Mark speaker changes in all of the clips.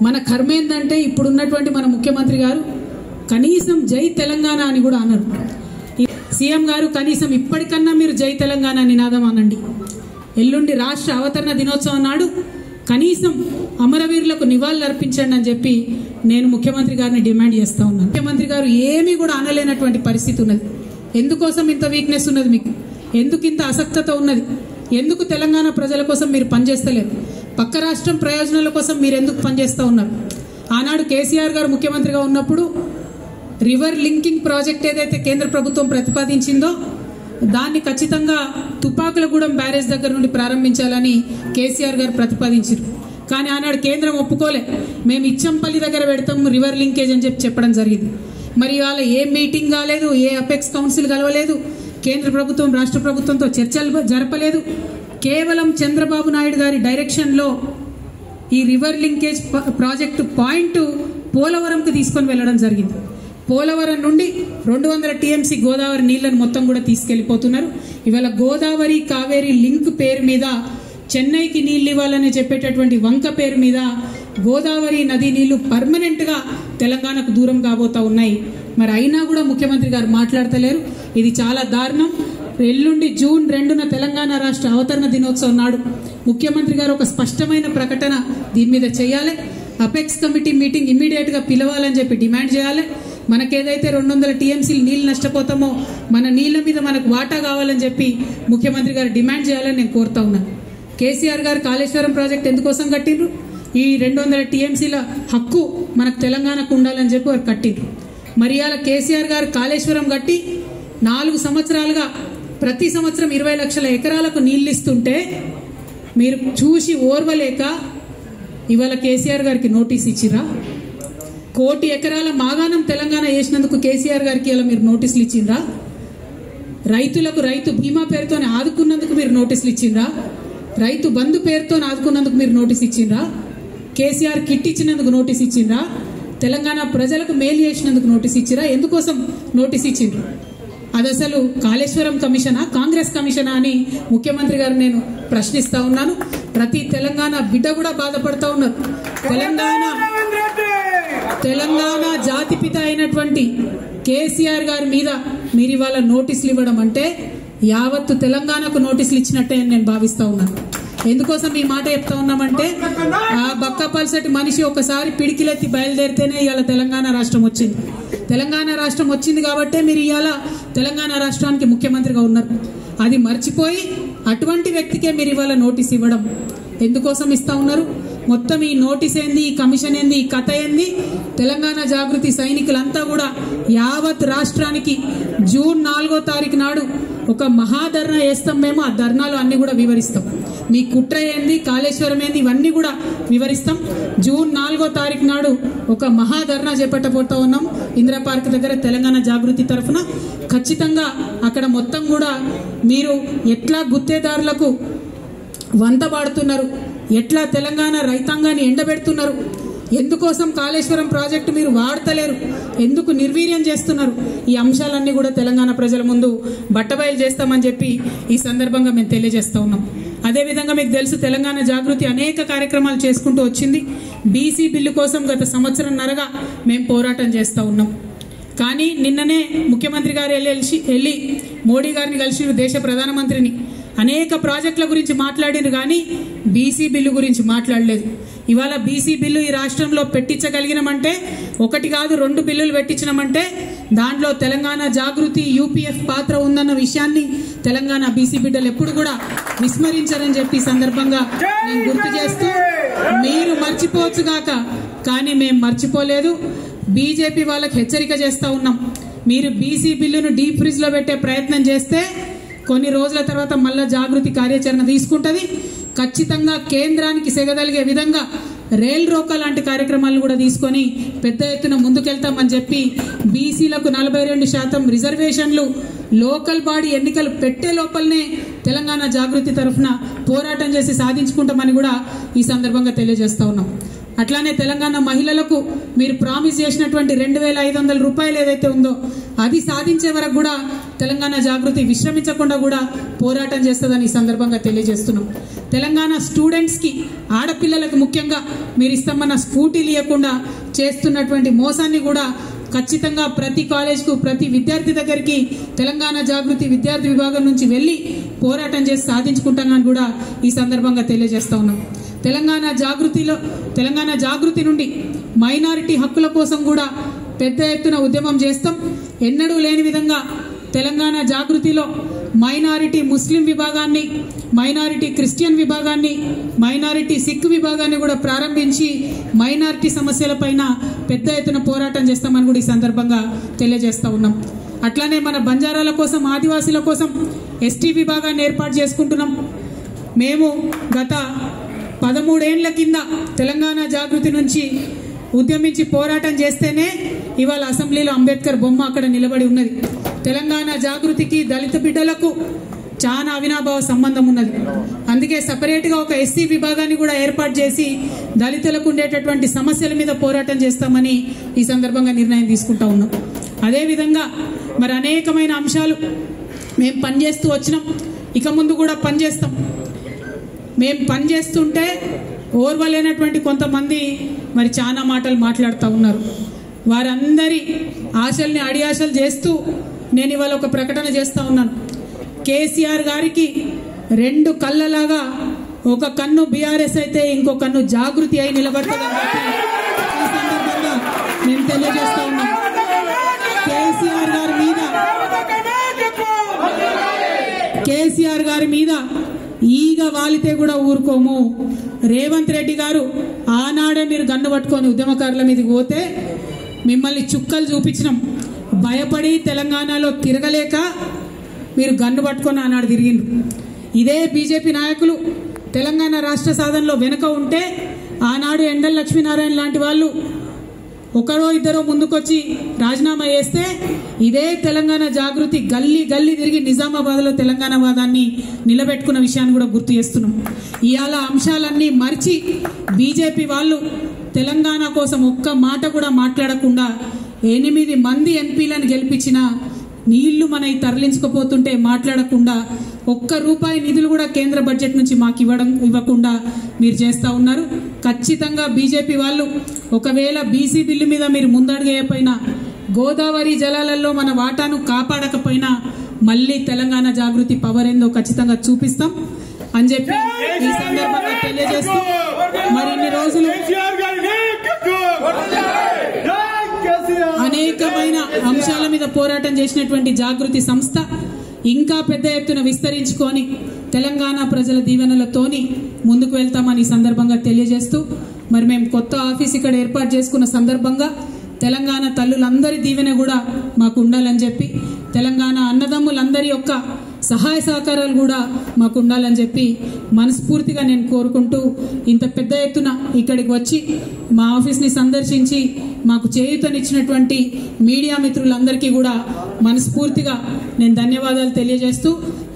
Speaker 1: మన కర్మ ఏంటంటే ఇప్పుడున్నటువంటి మన ముఖ్యమంత్రి గారు కనీసం జై తెలంగాణ అని కూడా అన్నారు. సీఎం గారు కనీసం ఇప్పటికన్నా మీరు జై తెలంగాణ నినాదం అనండి. ఎల్లుండి రాష్ట్ర అవతరణ దినోత్సవం నాడు కనీసం అమరవీరులకు నివాళులు అర్పించండి అని చెప్పి నేను ముఖ్యమంత్రి గారిని డిమాండ్ చేస్తా ఉన్నాను. ముఖ్యమంత్రి గారు ఏమీ కూడా అనలేనటువంటి పరిస్థితి ఉన్నది. ఎందుకోసం ఇంత వీక్నెస్ ఉన్నది మీకు? ఎందుకు ఇంత అసక్తత ఉన్నది? ఎందుకు తెలంగాణ ప్రజల కోసం మీరు పనిచేస్తలేరు? పక్క రాష్ట్రం ప్రయోజనాల కోసం మీరు ఎందుకు పనిచేస్తూ ఉన్నారు? ఆనాడు కేసీఆర్ గారు ముఖ్యమంత్రిగా ఉన్నప్పుడు రివర్ లింకింగ్ ప్రాజెక్ట్ ఏదైతే కేంద్ర ప్రభుత్వం ప్రతిపాదించిందో దాన్ని ఖచ్చితంగా తుపాకులగూడెం బ్యారేజ్ దగ్గర నుండి ప్రారంభించాలని కేసీఆర్ గారు ప్రతిపాదించారు. కానీ ఆనాడు కేంద్రం ఒప్పుకోలే. మేము ఇచ్చంపల్లి దగ్గర పెడతాం రివర్ లింకేజ్ అని చెప్పడం జరిగింది. మరి ఇవాళ ఏ మీటింగ్ కాలేదు, ఏ అపెక్స్ కౌన్సిల్ కలవలేదు, కేంద్ర ప్రభుత్వం రాష్ట్ర ప్రభుత్వంతో చర్చలు జరపలేదు. కేవలం చంద్రబాబు నాయుడు గారి డైరెక్షన్లో ఈ రివర్ లింకేజ్ ప్రాజెక్టు పాయింట్ పోలవరంకు తీసుకొని వెళ్ళడం జరిగింది. పోలవరం నుండి 200 టీఎంసీ గోదావరి నీళ్లను మొత్తం కూడా తీసుకెళ్లిపోతున్నారు. ఇవాళ గోదావరి కావేరీ లింక్ పేరు మీద చెన్నైకి నీళ్లు ఇవ్వాలని చెప్పేటటువంటి వంక పేరు మీద గోదావరి నది నీళ్లు పర్మనెంట్గా తెలంగాణకు దూరం కాబోతా ఉన్నాయి. మరి అయినా కూడా ముఖ్యమంత్రి గారు మాట్లాడతలేరు. ఇది చాలా దారుణం. ఎల్లుండి జూన్ 2న తెలంగాణ రాష్ట్ర అవతరణ దినోత్సవం నాడు ముఖ్యమంత్రి గారు ఒక స్పష్టమైన ప్రకటన దీని మీద చేయాలి. అపెక్స్ కమిటీ మీటింగ్ ఇమ్మీడియట్గా పిలవాలని చెప్పి డిమాండ్ చేయాలి. మనకేదైతే 200 టీఎంసీలు నీళ్లు నష్టపోతామో మన నీళ్ల మీద మనకు వాటా కావాలని చెప్పి ముఖ్యమంత్రి గారు డిమాండ్ చేయాలని నేను కోరుతా ఉన్నాను. కేసీఆర్ గారు కాళేశ్వరం ప్రాజెక్ట్ ఎందుకోసం కట్టిండ్రు? ఈ 200 టీఎంసీల హక్కు మనకు తెలంగాణకు ఉండాలని చెప్పి వారు కట్టిండ్రు. మరి అలా కేసీఆర్ గారు కాళేశ్వరం కట్టి 4 సంవత్సరాలుగా ప్రతి సంవత్సరం 20 లక్షల ఎకరాలకు నీళ్లు ఇస్తుంటే మీరు చూసి ఓర్వలేక ఇవాళ కేసీఆర్ గారికి నోటీస్ ఇచ్చిరా? 1 కోటి ఎకరాల మాగాణం తెలంగాణ వేసినందుకు కేసీఆర్ గారికి ఇలా మీరు నోటీసులు ఇచ్చిండ్రా? రైతులకు రైతు బీమా పేరుతో ఆదుకున్నందుకు మీరు నోటీసులు ఇచ్చిండ్రా? రైతు బంధు పేరుతో ఆదుకున్నందుకు మీరు నోటీస్ ఇచ్చిండ్రా? కేసీఆర్ కిట్ ఇచ్చినందుకు నోటీస్ ఇచ్చిండ్రా? తెలంగాణ ప్రజలకు మేలు చేసినందుకు నోటీస్ ఇచ్చిరా? ఎందుకోసం నోటీస్ ఇచ్చిండ్రు? అది అసలు కాళేశ్వరం కమిషనా, కాంగ్రెస్ కమిషనా అని ముఖ్యమంత్రి గారు నేను ప్రశ్నిస్తా ఉన్నాను. ప్రతి తెలంగాణ బిడ్డ కూడా బాధపడతా ఉన్నారు. తెలంగాణ జాతిపిత అయినటువంటి కేసీఆర్ గారి మీద మీరు ఇవాళ నోటీసులు ఇవ్వడం అంటే యావత్తు తెలంగాణకు నోటీసులు ఇచ్చినట్టే అని నేను భావిస్తా ఉన్నాను. ఎందుకోసం ఈ మాట చెప్తా ఉన్నామంటే ఆ బక్కపల్సటి మనిషి ఒకసారి పిడికిలెత్తి బయలుదేరితేనే ఇవాళ తెలంగాణ రాష్ట్రం వచ్చింది. తెలంగాణ రాష్ట్రం వచ్చింది కాబట్టే మీరు ఇవాళ తెలంగాణ రాష్ట్రానికి ముఖ్యమంత్రిగా ఉన్నారు. అది మర్చిపోయి అటువంటి వ్యక్తికే మీరు ఇవాళ నోటీస్ ఇవ్వడం ఎందుకోసం ఇస్తా ఉన్నారు? మొత్తం ఈ నోటీస్ ఏంది, ఈ కమిషన్ ఏంది, ఈ కథ ఏంది? తెలంగాణ జాగృతి సైనికులంతా కూడా యావత్ రాష్ట్రానికి జూన్ 4వ తారీఖు నాడు ఒక మహాధర్నా వేస్తాం. మేము ఆ ధర్నాలు అన్ని కూడా వివరిస్తాం. మీ కుట్ర ఏంది, కాళేశ్వరం ఏంది, ఇవన్నీ కూడా వివరిస్తాం. జూన్ 4వ తారీఖు నాడు ఒక మహాధర్నా చేపట్టబోతా ఉన్నాం ఇందిరా పార్క్ దగ్గర తెలంగాణ జాగృతి తరఫున. ఖచ్చితంగా అక్కడ మొత్తం కూడా మీరు ఎట్లా గుత్తేదారులకు వంత పాడుతున్నారు, ఎట్లా తెలంగాణ రైతాంగాన్ని ఎండబెడుతున్నారు, ఎందుకోసం కాళేశ్వరం ప్రాజెక్టు మీరు వాడతలేరు, ఎందుకు నిర్వీర్యం చేస్తున్నారు, ఈ అంశాలన్నీ కూడా తెలంగాణ ప్రజల ముందు బట్టబయలు చేస్తామని చెప్పి ఈ సందర్భంగా మేము తెలియజేస్తా ఉన్నాం. అదేవిధంగా మీకు తెలుసు తెలంగాణ జాగృతి అనేక కార్యక్రమాలు చేసుకుంటూ వచ్చింది. బీసీ బిల్లు కోసం గత సంవత్సరంన్నరగా మేము పోరాటం చేస్తూ ఉన్నాం. కానీ నిన్ననే ముఖ్యమంత్రి గారు వెళ్ళి మోడీ గారిని కలిసి దేశ ప్రధానమంత్రిని అనేక ప్రాజెక్టుల గురించి మాట్లాడినారు, కానీ బీసీ బిల్లు గురించి మాట్లాడలేదు. ఇవాళ బీసీ బిల్లు ఈ రాష్ట్రంలో పెట్టించగలిగినామంటే 1 కాదు 2 బిల్లులు పెట్టించినామంటే దాంట్లో తెలంగాణ జాగృతి యూపీఎఫ్ పాత్ర ఉందన్న విషయాన్ని తెలంగాణ బీసీ బిడ్డలు ఎప్పుడు కూడా విస్మరించారని చెప్పి సందర్భంగా నేను గుర్తు చేస్తూ, మీరు మర్చిపోవచ్చుగాక కానీ మేము మర్చిపోలేదు. బీజేపీ వాళ్ళకి హెచ్చరిక చేస్తూ ఉన్నాం. మీరు బీసీ బిల్లును డీప్ ఫ్రిడ్జ్ లో పెట్టే ప్రయత్నం చేస్తే కొన్ని రోజుల తర్వాత మళ్ళా జాగృతి కార్యాచరణ తీసుకుంటది. ఖచ్చితంగా కేంద్రానికి సెగదలిగే విధంగా రైల్ రోకా లాంటి కార్యక్రమాలను కూడా తీసుకొని పెద్ద ఎత్తున ముందుకెళ్తామని చెప్పి బీసీలకు 42% రిజర్వేషన్లు లోకల్ బాడీ ఎన్నికలు పెట్టే లోపలనే తెలంగాణ జాగృతి తరఫున పోరాటం చేసి సాధించుకుంటామని కూడా ఈ సందర్భంగా తెలియజేస్తా ఉన్నాం. అట్లానే తెలంగాణ మహిళలకు మీరు ప్రామిస్ చేసినటువంటి 2,500 రూపాయలు ఏదైతే ఉందో అది సాధించే వరకు కూడా తెలంగాణ జాగృతి విశ్రమించకుండా కూడా పోరాటం చేస్తుందని ఈ సందర్భంగా తెలియజేస్తున్నాం. తెలంగాణ స్టూడెంట్స్కి ఆడపిల్లలకు ముఖ్యంగా మీరు ఇస్తామన్న స్కూటీలు ఇవ్వకుండా చేస్తున్నటువంటి మోసాన్ని కూడా ఖచ్చితంగా ప్రతి కాలేజ్కు ప్రతి విద్యార్థి దగ్గరికి తెలంగాణ జాగృతి విద్యార్థి విభాగం నుంచి వెళ్ళి పోరాటం చేసి సాధించుకుంటామని కూడా ఈ సందర్భంగా తెలియజేస్తా ఉన్నాం. తెలంగాణ జాగృతి నుండి మైనారిటీ హక్కుల కోసం కూడా పెద్ద ఎత్తున ఉద్యమం చేస్తాం. ఎన్నడూ లేని విధంగా తెలంగాణ జాగృతిలో మైనారిటీ ముస్లిం విభాగాన్ని, మైనారిటీ క్రిస్టియన్ విభాగాన్ని, మైనారిటీ సిక్ విభాగాన్ని కూడా ప్రారంభించి మైనారిటీ సమస్యలపైన పెద్ద ఎత్తున పోరాటం చేస్తామని కూడా ఈ సందర్భంగా తెలియజేస్తా ఉన్నాం. అట్లానే మన బంజారాల కోసం, ఆదివాసీల కోసం ఎస్టీ విభాగాన్ని ఏర్పాటు చేసుకుంటున్నాం. మేము గత 13 ఏళ్ల కింద తెలంగాణ జాగృతి నుంచి ఉద్యమించి పోరాటం చేస్తేనే ఇవాళ అసెంబ్లీలో అంబేద్కర్ బొమ్మ అక్కడ నిలబడి ఉన్నది. తెలంగాణ జాగృతికి దళిత బిడ్డలకు చాలా అవినాభావ సంబంధం ఉన్నది. అందుకే సపరేట్గా ఒక ఎస్సీ విభాగాన్ని కూడా ఏర్పాటు చేసి దళితులకు ఉండేటటువంటి సమస్యల మీద పోరాటం చేస్తామని ఈ సందర్భంగా నిర్ణయం తీసుకుంటా ఉన్నాం. అదేవిధంగా మరి అనేకమైన అంశాలు మేము పనిచేస్తూ వచ్చినాం, ఇక ముందు కూడా పనిచేస్తాం. మేము పనిచేస్తుంటే ఓర్వలేనటువంటి కొంతమంది మరి చాలా మాటలు మాట్లాడుతూ ఉన్నారు. వారందరి ఆశల్ని అడియాశలు చేస్తూ నేను ఇవాళ ఒక ప్రకటన చేస్తూ ఉన్నాను. కేసీఆర్ గారికి 2 కళ్ళలాగా ఒక కన్ను బీఆర్ఎస్ అయితే ఇంకో కన్ను జాగృతి అయి నిలబడుతుందని చెప్పి ఈ సందర్భంగా నేను తెలియజేస్తా ఉన్నాను. కేసీఆర్ గారి మీద ఈగ వాలితే కూడా ఊరుకోము. రేవంత్ రెడ్డి గారు ఆనాడే మీరు గన్ను పట్టుకొని ఉద్యమకారుల మీదకి పోతే మిమ్మల్ని చుక్కలు చూపించినాం. భయపడి తెలంగాణలో తిరగలేక మీరు గన్ను పట్టుకొని ఆనాడు తిరిగిండ్రు. ఇదే బీజేపీ నాయకులు తెలంగాణ రాష్ట్ర సాధనలో వెనుక ఉంటే ఆనాడు ఎండల లక్ష్మీనారాయణ లాంటి వాళ్ళు ఒకరో ఇద్దరో ముందుకొచ్చి రాజీనామా చేస్తే ఇదే తెలంగాణ జాగృతి గల్లీ గల్లీ తిరిగి నిజామాబాద్లో తెలంగాణ వాదాన్ని నిలబెట్టుకున్న విషయాన్ని కూడా గుర్తు చేస్తున్నాం. ఇవాళ అంశాలన్నీ మర్చి బీజేపీ వాళ్ళు తెలంగాణ కోసం ఒక్క మాట కూడా మాట్లాడకుండా 8 మంది ఎంపీలను గెలిపించిన నీళ్లు మనవి తరలించకపోతుంటే మాట్లాడకుండా ₹1 నిధులు కూడా కేంద్ర బడ్జెట్ నుంచి మాకు ఇవ్వకుండా మీరు చేస్తూ ఉన్నారు. ఖచ్చితంగా బీజేపీ వాళ్ళు ఒకవేళ బీసీ బిల్లు మీద మీరు ముందడుగేయపోయినా, గోదావరి జలాలలో మన వాటాను కాపాడకపోయినా మళ్ళీ తెలంగాణ జాగృతి పవర్ ఏందో ఖచ్చితంగా చూపిస్తాం అని చెప్పి ఈ సందర్భంగా తెలియజేస్తూ మరి ఇన్ని రోజులు అనేకమైన అంశాల మీద పోరాటం చేసినటువంటి జాగృతి సంస్థ ఇంకా పెద్ద ఎత్తున విస్తరించుకొని తెలంగాణ ప్రజల దీవెనలతోని ముందుకు వెళ్తామని ఈ సందర్భంగా తెలియజేస్తూ మరి మేము కొత్త ఆఫీస్ ఇక్కడ ఏర్పాటు చేసుకున్న సందర్భంగా తెలంగాణ తల్లులందరి దీవెన కూడా మాకు ఉండాలని చెప్పి, తెలంగాణ అన్నదమ్ములందరి యొక్క సహాయ సహకారాలు కూడా మాకు ఉండాలని చెప్పి మనస్ఫూర్తిగా నేను కోరుకుంటూ ఇంత పెద్ద ఎత్తున ఇక్కడికి వచ్చి మా ఆఫీస్ని సందర్శించి మాకు చేయూతనిచ్చినటువంటి మీడియా మిత్రులందరికీ కూడా మనస్ఫూర్తిగా నేను ధన్యవాదాలు తెలియజేస్తూ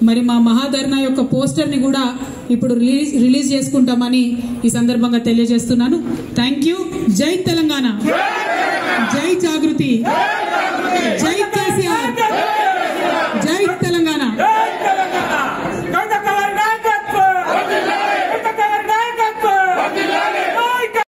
Speaker 1: మరి మా మహాధర్నా యొక్క పోస్టర్ని కూడా ఇప్పుడు రిలీజ్ చేసుకుంటామని ఈ సందర్భంగా తెలియజేస్తున్నాను. Thank you. జై తెలంగాణ, జై జాగృతి.